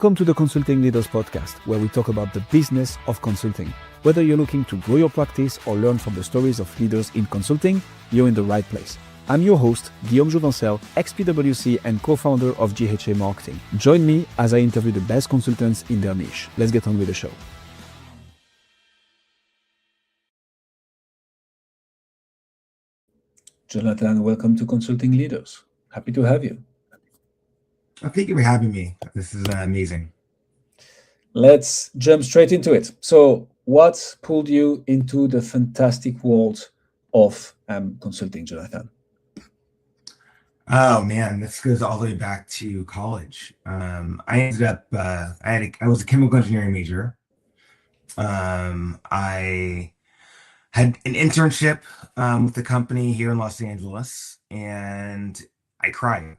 Welcome to the Consulting Leaders Podcast, where we talk about the business of consulting. Whether you're looking to grow your practice or learn from the stories of leaders in consulting, you're in the right place. I'm your host, Guillaume Jouvencel, ex-PwC and co-founder of GHA Marketing. Join me as I interview the best consultants in their niche. Let's get on with the show. Jonathan, welcome to Consulting Leaders. Happy to have you. Oh, thank you for having me. This is amazing. Let's jump straight into it. So what pulled you into the fantastic world of consulting, Jonathan? Oh man, this goes all the way back to college. I ended up, I was a chemical engineering major. I had an internship with the company here in Los Angeles, and I cried.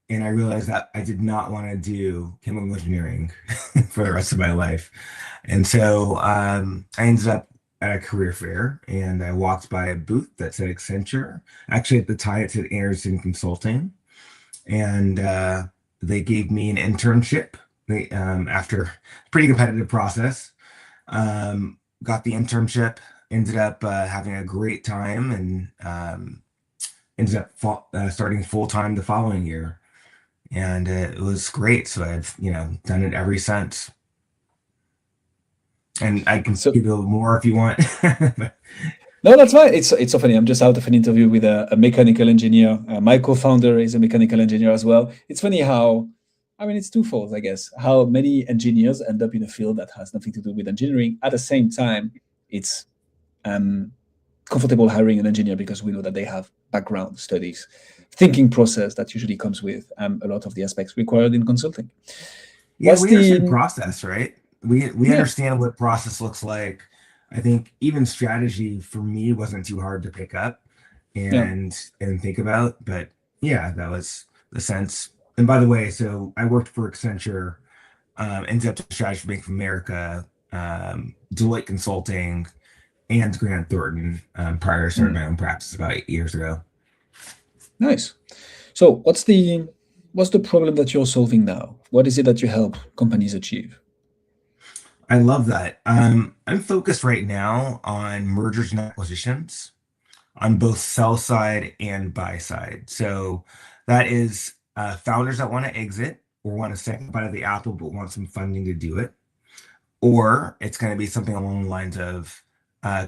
And I realized that I did not want to do chemical engineering for the rest of my life. And so I ended up at a career fair, and I walked by a booth that said Accenture. Actually, at the time, it said Anderson Consulting. And they gave me an internship after a pretty competitive process. Got the internship, ended up having a great time, and ended up starting full-time the following year. And it was great. So I've, done it ever since. And I can give you a little more if you want. No, that's fine. It's so funny. I'm just out of an interview with a mechanical engineer. My co-founder is a mechanical engineer as well. It's funny how, it's twofold, I guess, how many engineers end up in a field that has nothing to do with engineering. At the same time, it's comfortable hiring an engineer because we know that they have background studies, thinking process that usually comes with a lot of the aspects required in consulting. Yeah, we understand process, right? We understand what process looks like. I think even strategy for me wasn't too hard to pick up and think about. But yeah, that was the sense. And by the way, so I worked for Accenture, ended up strategy for Bank of America, Deloitte Consulting, and Grant Thornton prior to starting my own practice about 8 years ago. Nice. So what's the problem that you're solving now? What is it that you help companies achieve? I love that. I'm focused right now on mergers and acquisitions on both sell side and buy side. So that is founders that want to exit or want a second bite of the apple but want some funding to do it. Or it's going to be something along the lines of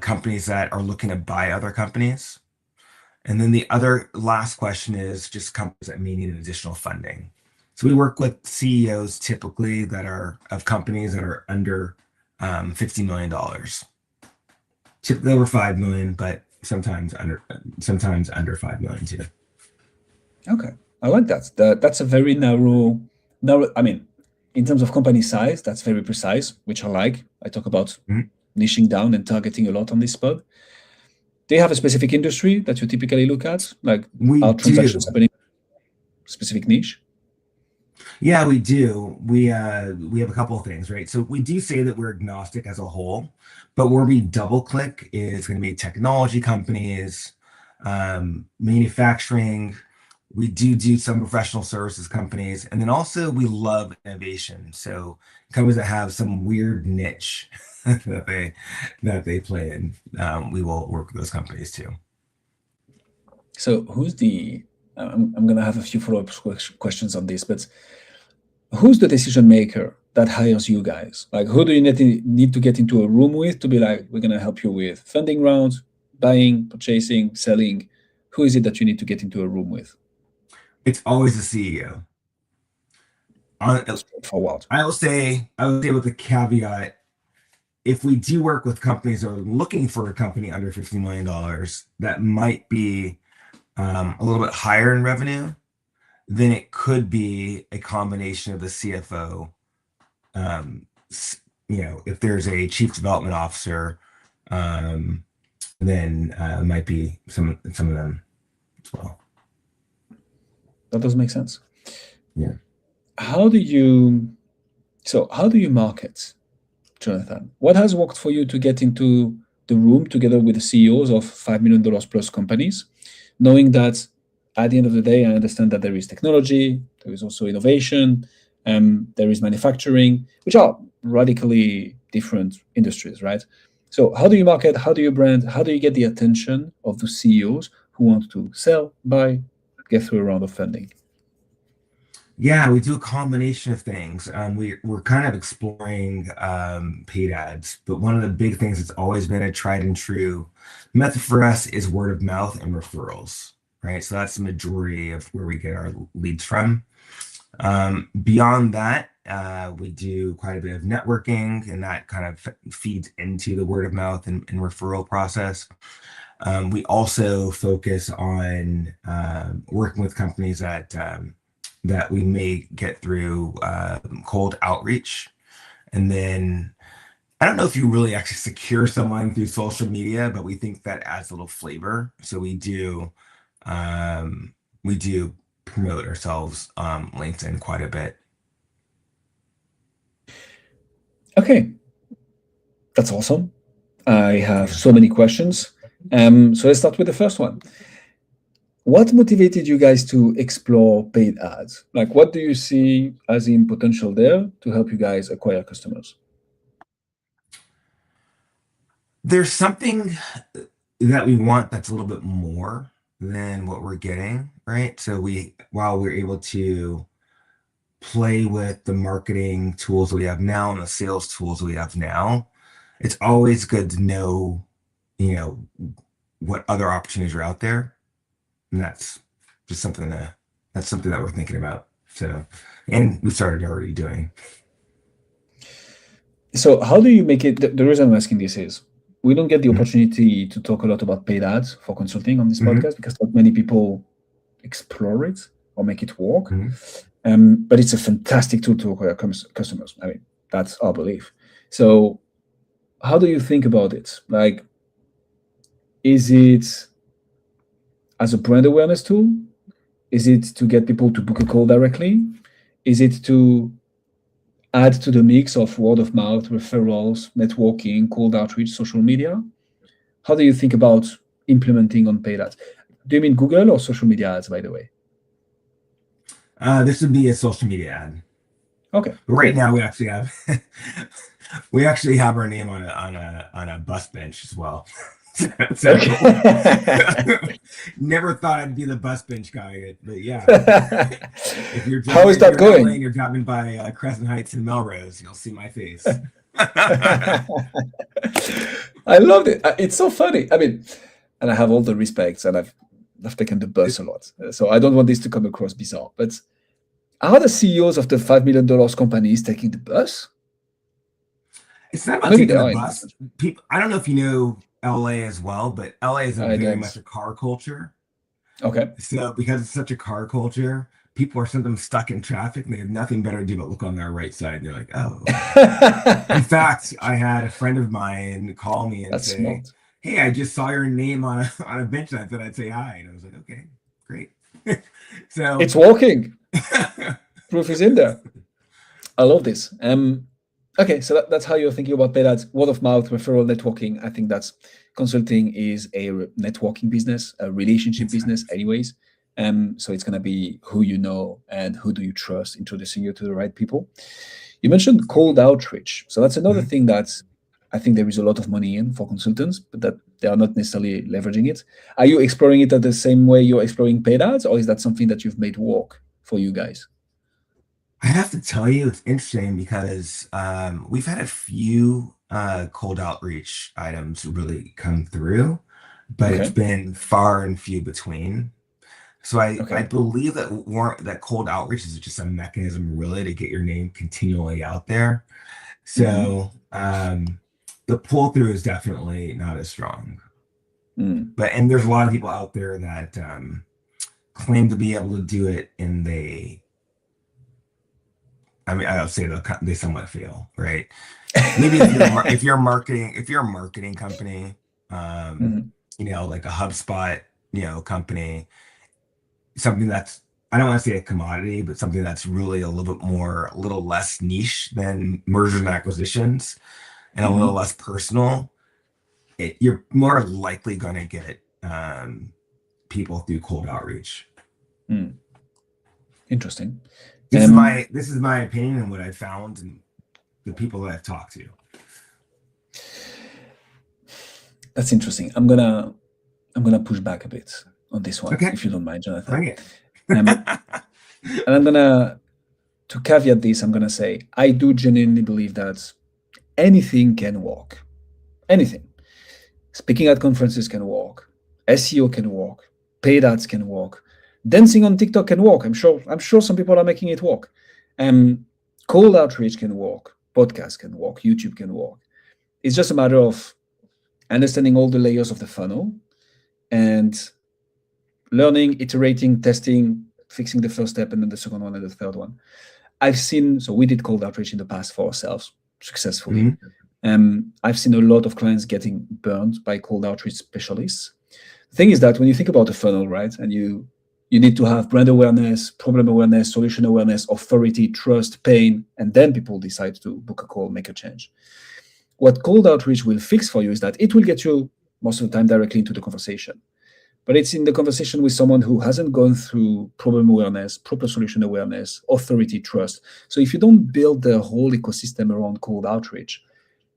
companies that are looking to buy other companies. And then the other last question is just companies that may need additional funding. So we work with CEOs typically that are of companies that are under $50 million. Typically over 5 million, but sometimes under 5 million too. Okay, I like that. That's a very narrow. In terms of company size, that's very precise, which I like. I talk about niching down and targeting a lot on this spot. Do you have a specific industry that you typically look at? Like our transactions happening specific niche? Yeah, we do. We have a couple of things, right? So we do say that we're agnostic as a whole, but where we double click is going to be technology companies, manufacturing. We do some professional services companies, and then also we love innovation. So companies that have some weird niche that they play in, we will work with those companies too. So who's the? I'm going to have a few follow-up questions on this, but who's the decision maker that hires you guys? Like, who do you need to get into a room with to be like, we're going to help you with funding rounds, buying, purchasing, selling? Who is it that you need to get into a room with? It's always the CEO. Forward. I would say with the caveat, if we do work with companies that are looking for a company under $50 million, that might be a little bit higher in revenue, then it could be a combination of the CFO. If there's a chief development officer, then it might be some of them as well. That does make sense. Yeah. How do you market, Jonathan? What has worked for you to get into the room together with the CEOs of $5 million plus companies, knowing that at the end of the day, I understand that there is technology, there is also innovation, there is manufacturing, which are radically different industries, right? So how do you market? How do you brand? How do you get the attention of the CEOs who want to sell, buy, get through a round of funding? Yeah, we do a combination of things. We're kind of exploring paid ads, but one of the big things that's always been a tried and true method for us is word of mouth and referrals, right? So that's the majority of where we get our leads from. Beyond that, we do quite a bit of networking, and that kind of feeds into the word of mouth and referral process. We also focus on working with companies that we may get through cold outreach. And then I don't know if you really actually secure someone through social media, but we think that adds a little flavor. So we do promote ourselves LinkedIn quite a bit. Okay, that's awesome. I have Yeah. so many questions. So let's start with the first one. What motivated you guys to explore paid ads? Like, what do you see as in potential there to help you guys acquire customers? There's something that we want that's a little bit more than what we're getting, right? So while we're able to play with the marketing tools that we have now and the sales tools we have now, it's always good to know, you know, what other opportunities are out there. And that's just something that we're thinking about. So, and we started already doing. So how do you make it? The reason I'm asking this is we don't get the Mhm. opportunity to talk a lot about paid ads for consulting on this Mhm. podcast because not many people explore it or make it work. Mhm. But it's a fantastic tool to acquire customers. I mean, that's our belief. So how do you think about it? Like, is it as a brand awareness tool? Is it to get people to book a call directly? Is it to add to the mix of word of mouth, referrals, networking, cold outreach, social media? How do you think about implementing on paid ads? Do you mean Google or social media ads, by the way? This would be a social media ad. Okay, But right cool. now we actually have our name on a bus bench as well. So Okay. never thought I'd be the bus bench guy, but yeah. How is If that you're in LA and going? you're driving by Crescent Heights and Melrose, you'll see my face. I loved it. It's so funny. I mean, and I have all the respects, and I've taken the bus a lot, so I don't want this to come across bizarre. But are the CEOs of the $5 million companies taking the bus? It's not Or about maybe they taking the are in bus. People, I don't know if you know LA as well, but LA is a I very don't. much a car culture. Okay. So because it's such a car culture, people are sometimes stuck in traffic and they have nothing better to do but look on their right side. And they're like, oh, okay. In fact, I had a friend of mine call me and That's say, smart. hey, I just saw your name on on a bench and I thought I'd say hi. And I was like, okay, great. So It's working. Proof is in there. I love this. Okay, so that's how you're thinking about paid ads, word of mouth, referral, networking. I think that's consulting is a networking business, a relationship business, exactly. anyways. So it's gonna be who you know and who do you trust, introducing you to the right people. You mentioned cold outreach, so that's another Mhm. thing that I think there is a lot of money in for consultants, but that they are not necessarily leveraging it. Are you exploring it at the same way you're exploring paid ads, or is that something that you've made work for you guys? I have to tell you, it's interesting because we've had a few cold outreach items really come through, but it's Okay. been far and few between. So I Okay. believe that cold outreach is just a mechanism really to get your name continually out there. Hmm. So the pull through is definitely not as strong. Mm. But and there's a lot of people out there that claim to be able to do it, and I mean, I'll say they somewhat fail, right? Maybe if you're a marketing company, Mhm. like a HubSpot, company, something that's, I don't want to say a commodity, but something that's really a little less niche than mergers and acquisitions and a little Mhm. less personal, you're more likely going to get people through cold outreach. Mm. Interesting. This is my opinion and what I've found and the people that I've talked to. That's interesting. I'm gonna push back a bit on this one, Okay. if you don't mind, Jonathan. Bring it. And I'm gonna, to caveat this, I'm gonna say I do genuinely believe that anything can work. Anything. Speaking at conferences can work. SEO can work. Paid ads can work. Dancing on TikTok can work. I'm sure some people are making it work. Cold outreach can work. Podcast can work. YouTube can work. It's just a matter of understanding all the layers of the funnel and learning, iterating, testing, fixing the first step, and then the second one and the third one. So we did cold outreach in the past for ourselves successfully. I've seen a lot of clients getting burned by cold outreach specialists. The thing is that when you think about a funnel, right, and you need to have brand awareness, problem awareness, solution awareness, authority, trust, pain, and then people decide to book a call, make a change. What cold outreach will fix for you is that it will get you most of the time directly into the conversation. But it's in the conversation with someone who hasn't gone through problem awareness, proper solution awareness, authority, trust. So if you don't build the whole ecosystem around cold outreach,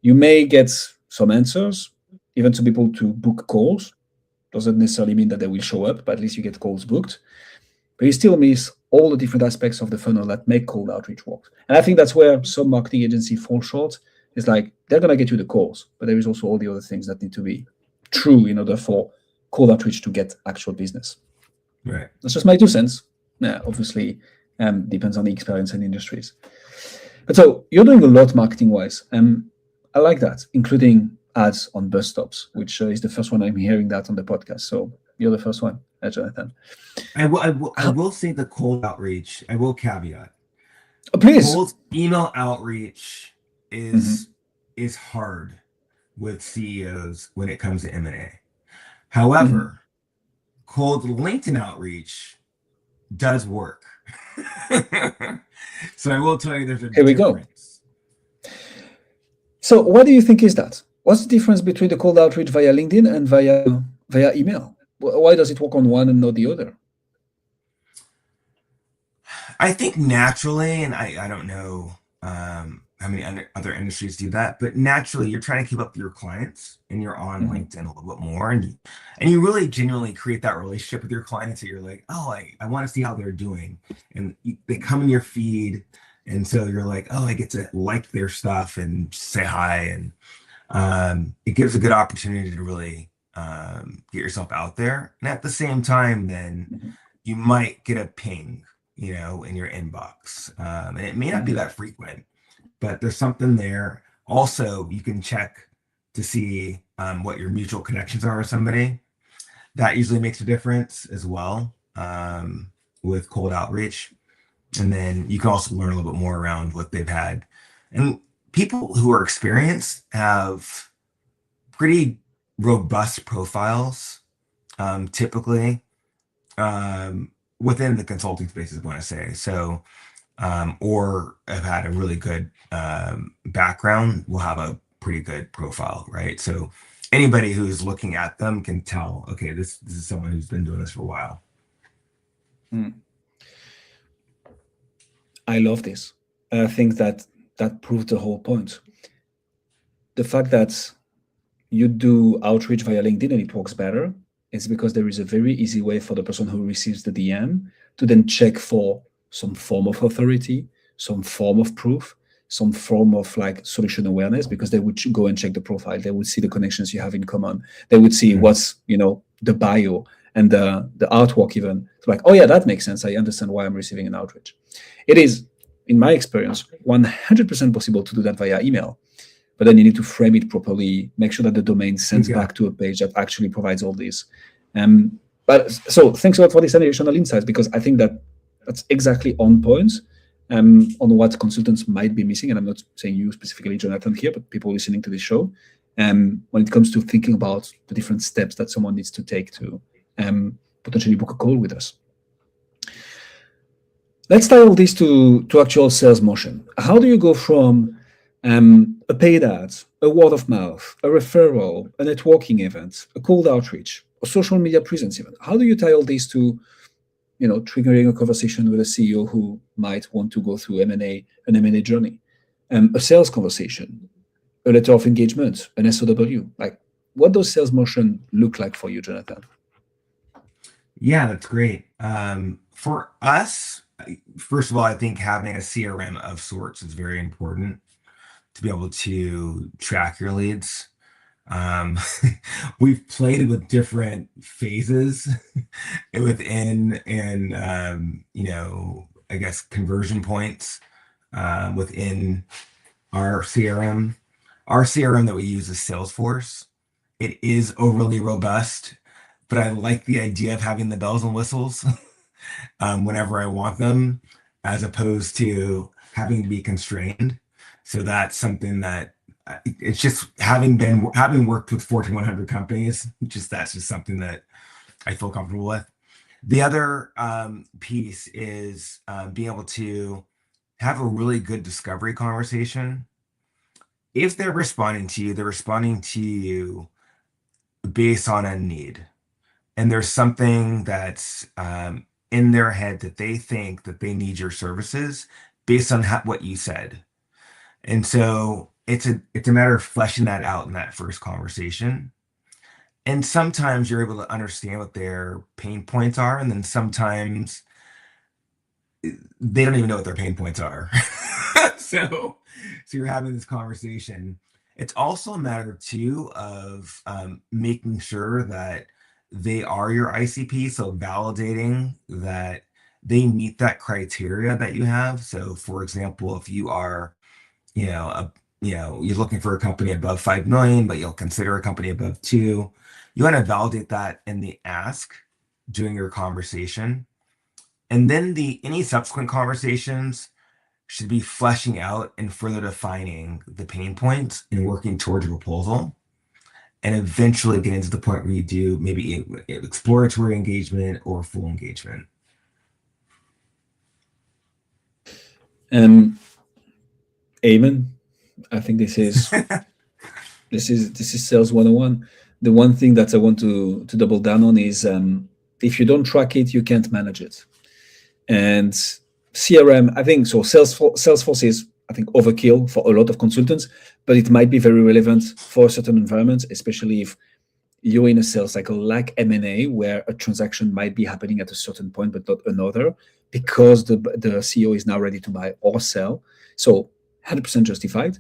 you may get some answers, even to people to book calls. Doesn't necessarily mean that they will show up, but at least you get calls booked. But you still miss all the different aspects of the funnel that make cold outreach work. And I think that's where some marketing agencies fall short. It's like they're going to get you the calls, but there is also all the other things that need to be true in order for cold outreach to get actual business. Right. That's just my 2 cents. Yeah, obviously, depends on the experience and industries. But so you're doing a lot marketing-wise. I like that, including ads on bus stops, which is the first one I'm hearing that on the podcast. So you're the first one, Jonathan. I will say the cold outreach. I will caveat. Oh, please. Cold email outreach is hard with CEOs when it comes to M&A. However, cold LinkedIn outreach does work. So I will tell you there's a Here we difference. go. So what do you think is that? What's the difference between the cold outreach via LinkedIn and via email? Why does it work on one and not the other? I think naturally, and I don't know how many other industries do that, but naturally you're trying to keep up with your clients and you're on LinkedIn a little bit more, and you really genuinely create that relationship with your clients. So you're like, oh, I want to see how they're doing, and they come in your feed, and so you're like, oh, I get to like their stuff and say hi, and it gives a good opportunity to really get yourself out there. And at the same time, then you might get a ping, in your inbox, and it may not be that frequent, but there's something there. Also, you can check to see what your mutual connections are with somebody. That usually makes a difference as well with cold outreach. And then you can also learn a little bit more around what they've had. And people who are experienced have pretty robust profiles, typically, within the consulting space, I want to say. So, or have had a really good background will have a pretty good profile, right? So anybody who's looking at them can tell, okay, this is someone who's been doing this for a while. I love this. I think that proves the whole point. The fact that you do outreach via LinkedIn and it works better is because there is a very easy way for the person who receives the DM to then check for some form of authority, some form of proof, some form of like solution awareness, because they would go and check the profile. They would see the connections you have in common. They would see what's, the bio and the artwork even. It's like, oh yeah, that makes sense. I understand why I'm receiving an outreach. It is, in my experience, 100% possible to do that via email. But then you need to frame it properly, make sure that the domain sends back to a page that actually provides all this. But so thanks a lot for this additional insights, because I think that's exactly on point on what consultants might be missing. And I'm not saying you specifically, Jonathan, here, but people listening to this show. When it comes to thinking about the different steps that someone needs to take to potentially book a call with us. Let's tie all this to actual sales motion. How do you go from a paid ad, a word of mouth, a referral, a networking event, a cold outreach, a social media presence event? How do you tie all these to triggering a conversation with a CEO who might want to go through an M&A journey, a sales conversation, a letter of engagement, an SOW. Like, what does sales motion look like for you, Jonathan? Yeah, that's great. For us, first of all, I think having a CRM of sorts is very important to be able to track your leads. Um, we've played with different phases within and I guess conversion points within our CRM. Our CRM that we use is Salesforce. It is overly robust, but I like the idea of having the bells and whistles whenever I want them, as opposed to having to be constrained. So that's something that it's just having worked with Fortune 100 companies, that's just something that I feel comfortable with. The other piece is being able to have a really good discovery conversation. If they're responding to you based on a need, and there's something that's in their head that they think that they need your services based on what you said. And so it's a matter of fleshing that out in that first conversation. And sometimes you're able to understand what their pain points are, and then sometimes they don't even know what their pain points are. so so you're having this conversation. It's also a matter too of making sure that they are your ICP, so validating that they meet that criteria that you have. So for example, if you are, you're looking for a company above 5 million, but you'll consider a company above 2, you want to validate that in the ask during your conversation. And then any subsequent conversations should be fleshing out and further defining the pain points and working towards a proposal, and eventually getting to the point where you do maybe exploratory engagement or full engagement. Amen. I think this is sales 101. The one thing that I want to double down on is, if you don't track it, you can't manage it. And CRM, I think so. Salesforce is, I think, overkill for a lot of consultants, but it might be very relevant for certain environments, especially if you're in a sales cycle like M&A, where a transaction might be happening at a certain point, but not another, because the CEO is now ready to buy or sell. So 100% justified.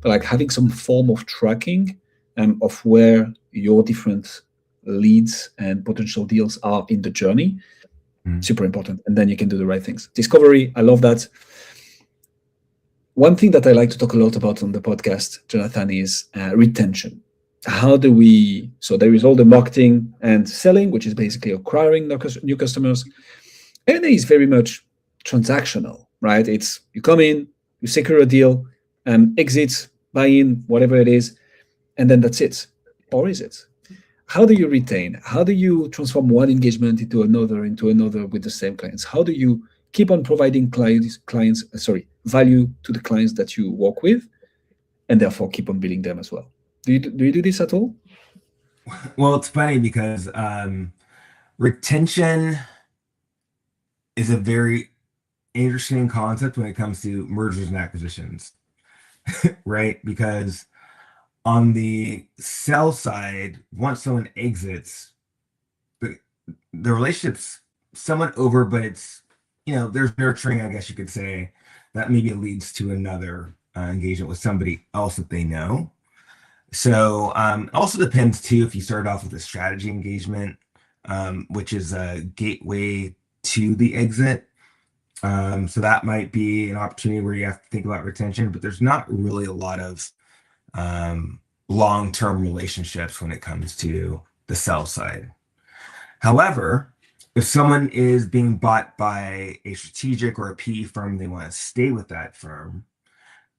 But like having some form of tracking of where your different leads and potential deals are in the journey, super important. And then you can do the right things. Discovery, I love that. One thing that I like to talk a lot about on the podcast, Jonathan, is retention. How do we, so there is all the marketing and selling, which is basically acquiring new customers. M&A is very much transactional, right? It's you come in, you secure a deal, exit, buy in, whatever it is, and then that's it. Or is it? How do you retain? How do you transform one engagement into another with the same clients? How do you keep on providing value to the clients that you work with, and therefore keep on billing them as well? Do you do this at all? Well, it's funny because retention is a very interesting concept when it comes to mergers and acquisitions, right? Because on the sell side, once someone exits, the relationship's somewhat over, but it's, there's nurturing, I guess you could say, that maybe leads to another engagement with somebody else that they know. So also depends too if you start off with a strategy engagement, which is a gateway to the exit. So that might be an opportunity where you have to think about retention, but there's not really a lot of long-term relationships when it comes to the sell side. However, if someone is being bought by a strategic or a PE firm, they want to stay with that firm,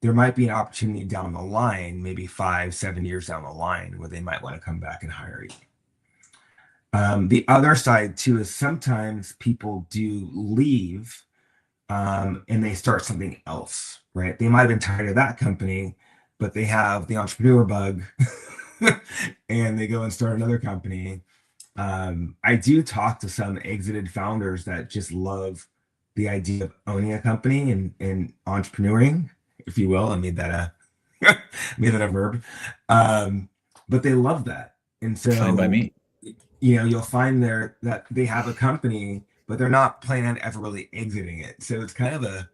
there might be an opportunity down the line, maybe 5-7 years down the line, where they might want to come back and hire you. The other side too is sometimes people do leave and they start something else, right? They might have been tired of that company, but they have the entrepreneur bug and they go and start another company I do talk to some exited founders that just love the idea of owning a company and entrepreneuring, if you will. I made that a made that a verb. Um, but they love that. And Fine by so, me. you'll find there that they have a company, but they're not planning on ever really exiting it. So it's kind of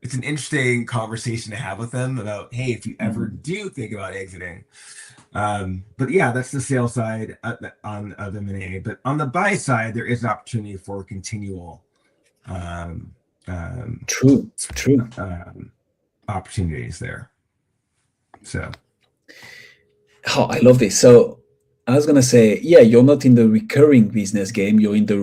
it's an interesting conversation to have with them about, hey, if you ever Mhm. do think about exiting. But yeah, that's the sales side on of M&A. But on the buy side, there is an opportunity for continual um, um, True, true. um, opportunities there. So Oh, I love this. So I was gonna say, yeah, you're not in the recurring business game, you're in the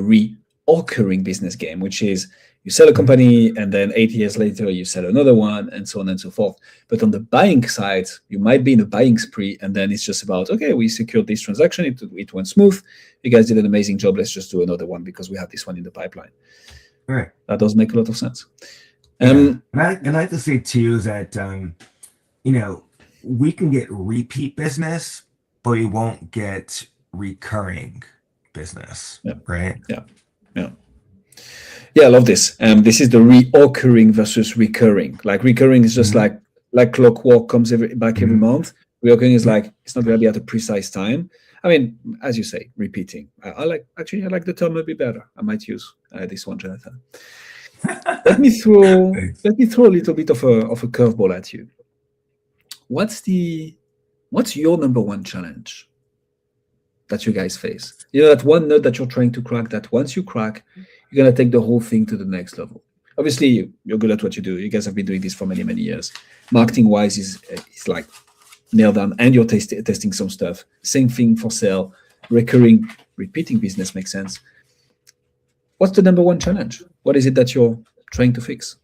reoccurring business game, which is you sell a mhm. company and then 8 years later you sell another one and so on and so forth. But on the buying side, you might be in a buying spree and then it's just about, okay, we secured this transaction, it went smooth. You guys did an amazing job. Let's just do another one because we have this one in the pipeline. All right. That does make a lot of sense. Yeah. Um, And I have to say too is that you know, we can get repeat business, but we won't get recurring business, yeah, right? yeah, yeah. Yeah, I love this. This is the reoccurring versus recurring. Like recurring is just Mhm. like clockwork comes back every Mhm. month. Reoccurring is Yep. like it's not going to be at a precise time. I mean, as you say, repeating. I like actually I like the term a bit better. I might use this one, Jonathan. Thanks. Let me throw a little bit of a curveball at you. What's the what's your number one challenge that you guys face? You know, that one nut that you're trying to crack, that once you crack, you're going to take the whole thing to the next level. Obviously, you're good at what you do. You guys have been doing this for many, many years. Marketing wise is like nailed down, and you're testing some stuff. Same thing for sale, recurring, repeating business makes sense. What's the number one challenge? What is it that you're trying to fix?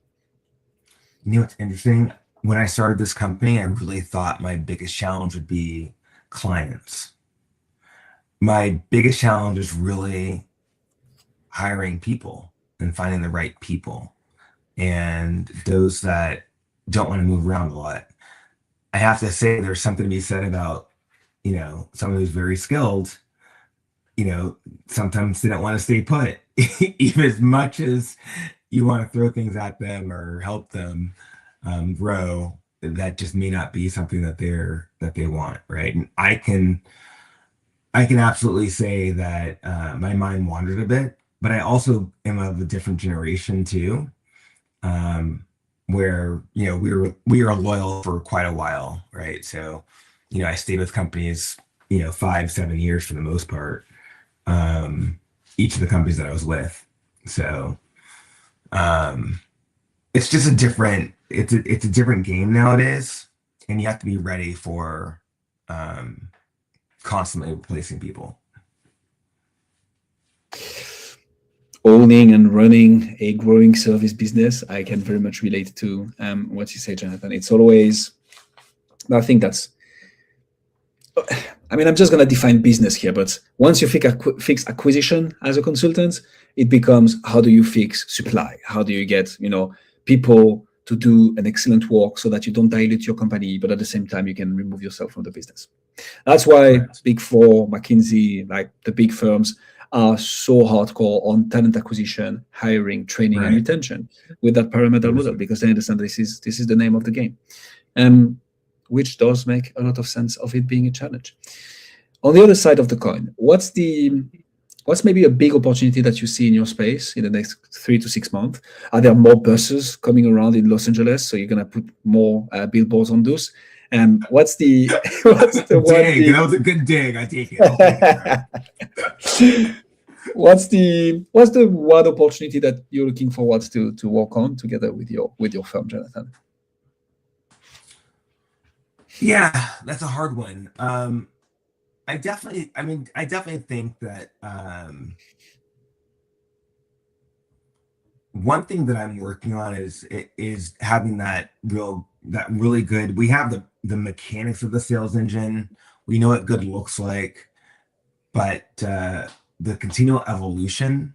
You know what's interesting? When I started this company, I really thought my biggest challenge would be clients. My biggest challenge is really hiring people and finding the right people and those that don't want to move around a lot. I have to say there's something to be said about, someone who's very skilled, sometimes they don't want to stay put, even as much as you want to throw things at them or help them grow. That just may not be something that they want, right? And I can absolutely say that my mind wandered a bit, but I also am of a different generation too, um, where we were loyal for quite a while, right? So, I stayed with companies, 5, 7 years for the most part. Um, each of the companies that I was with. So um, it's just it's a different game nowadays, and you have to be ready for um, constantly replacing people. Owning and running a growing service business, I can very much relate to what you say, Jonathan. It's always, I think that's I mean, I'm just going to define business here, but once you fix acquisition as a consultant, it becomes how do you fix supply? How do you get, people to do an excellent work so that you don't dilute your company, but at the same time, you can remove yourself from the business. That's why Correct. Big Four, McKinsey, like the big firms, are so hardcore on talent acquisition, hiring, training, and Right. retention with that pyramidal model Understood. because they understand this is the name of the game. Um, which does make a lot of sense of it being a challenge. On the other side of the coin, what's maybe a big opportunity that you see in your space in the next 3 to 6 months? Are there more buses coming around in Los Angeles? So you're gonna put more billboards on those. And what's the what's the one Dig. thing? That was a good dig. I take it. I'll take it, Brad. What's the one opportunity that you're looking forward to work on together with your firm, Jonathan? Yeah, that's a hard one. I definitely think that one thing that I'm working on is having that really good. We have the mechanics of the sales engine. We know what good looks like, but the continual evolution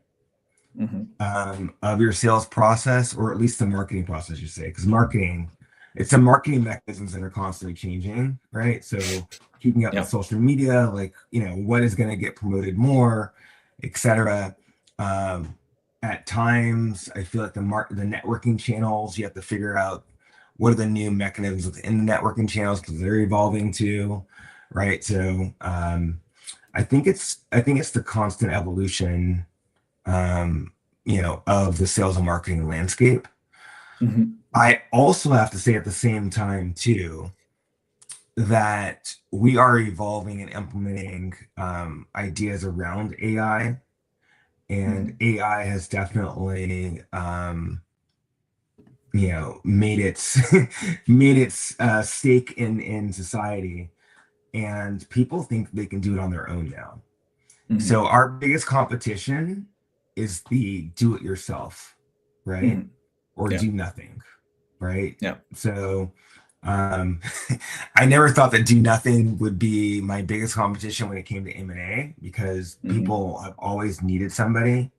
Mhm. of your sales process, or at least the marketing process, you say, because marketing. it's the marketing mechanisms that are constantly changing, right? So keeping up Yeah. with social media, like, what is going to get promoted more, etc. At times, I feel like the networking channels, you have to figure out what are the new mechanisms within the networking channels because they're evolving too, right? So I think it's the constant evolution, of the sales and marketing landscape. Mm-hmm. I also have to say at the same time too that we are evolving and implementing ideas around AI, and AI has definitely made its made its stake in society, and people think they can do it on their own now. Mm-hmm. So our biggest competition is the do it yourself, right? Mm-hmm. Or Yeah. do nothing, right? Yeah. So I never thought that do nothing would be my biggest competition when it came to M&A, because people have always needed somebody,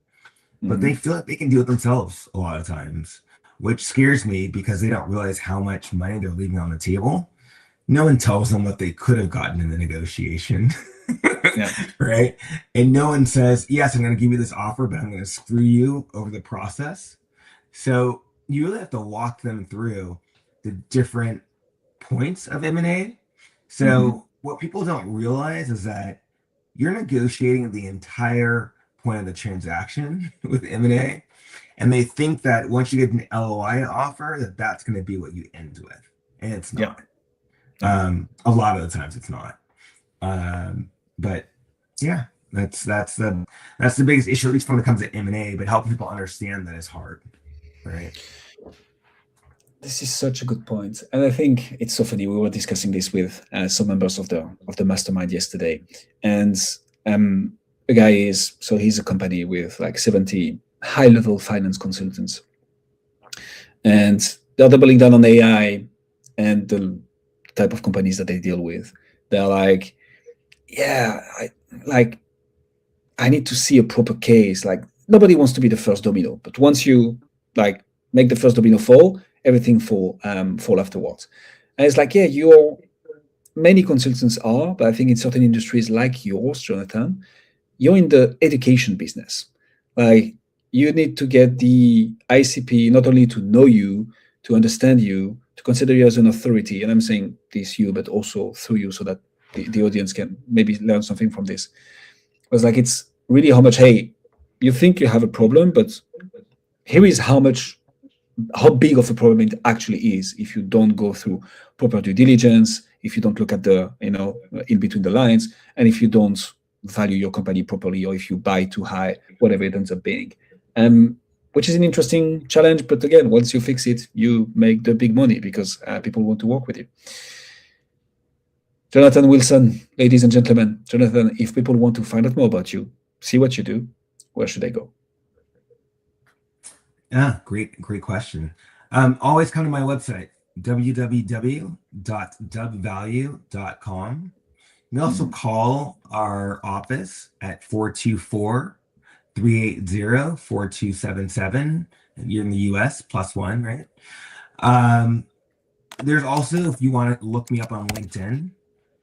but they feel like they can do it themselves a lot of times, which scares me because they don't realize how much money they're leaving on the table. No one tells them what they could have gotten in the negotiation. Yeah. Right? And no one says, yes, I'm going to give you this offer, but I'm going to screw you over the process. So you really have to walk them through the different points of M&A. So what people don't realize is that you're negotiating the entire point of the transaction with M&A, and they think that once you get an LOI offer, that that's going to be what you end with, and it's not. A lot of the times it's not. But yeah, that's the biggest issue, at least when it comes to M&A, but helping people understand that it's hard, right? This is such a good point, and I think it's so funny. We were discussing this with some members of the mastermind yesterday, and a guy he's a company with like 70 high-level finance consultants, and they're doubling down on AI and the type of companies that they deal with. They're like, yeah, I need to see a proper case. Like, nobody wants to be the first domino, but once you like make the first domino fall, everything fall afterwards. And it's like, yeah, many consultants are, but I think in certain industries like yours, Jonathan, you're in the education business. Like, you need to get the ICP not only to know you, to understand you, to consider you as an authority. And I'm saying this you, but also through you, so that the audience can maybe learn something from this. It's like, it's really how much, hey, you think you have a problem, but here is how big of a problem it actually is if you don't go through proper due diligence, if you don't look at the, in between the lines, and if you don't value your company properly, or if you buy too high, whatever it ends up being. Which is an interesting challenge, but again, once you fix it, you make the big money because people want to work with you. Jonathan Wilson, ladies and gentlemen. Jonathan, if people want to find out more about you, see what you do, where should they go? Yeah, great question. Always come to my website, www.dubbvalue.com. You can also call our office at 424-380-4277. You're in the US, +1, right? There's also, if you want to look me up on LinkedIn,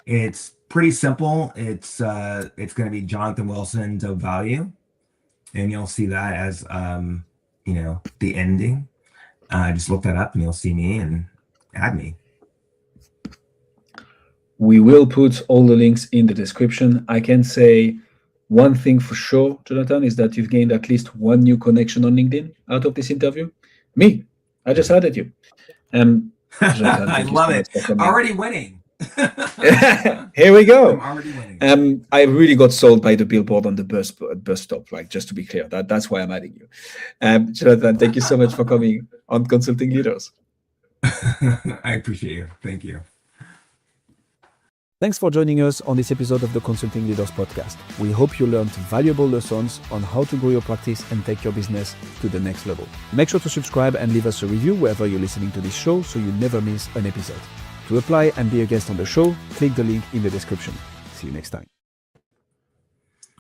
it's pretty simple. It's going to be Jonathan Wilson, Dubb Value, and you'll see that as the ending. Just look that up and you'll see me and add me. We will put all the links in the description. I can say one thing for sure, Jonathan, is that you've gained at least one new connection on LinkedIn out of this interview. Me, I just added you. Jonathan, I love it. Already winning. Here we go. I'm already winning. I really got sold by the billboard on the bus stop. Like, just to be clear, that's why I'm adding you. Jonathan, thank you so much for coming on Consulting Leaders. I appreciate you. Thank you. Thanks for joining us on this episode of the Consulting Leaders Podcast. We hope you learned valuable lessons on how to grow your practice and take your business to the next level. Make sure to subscribe and leave us a review wherever you're listening to this show so you never miss an episode. To apply and be a guest on the show, click the link in the description. See you next time.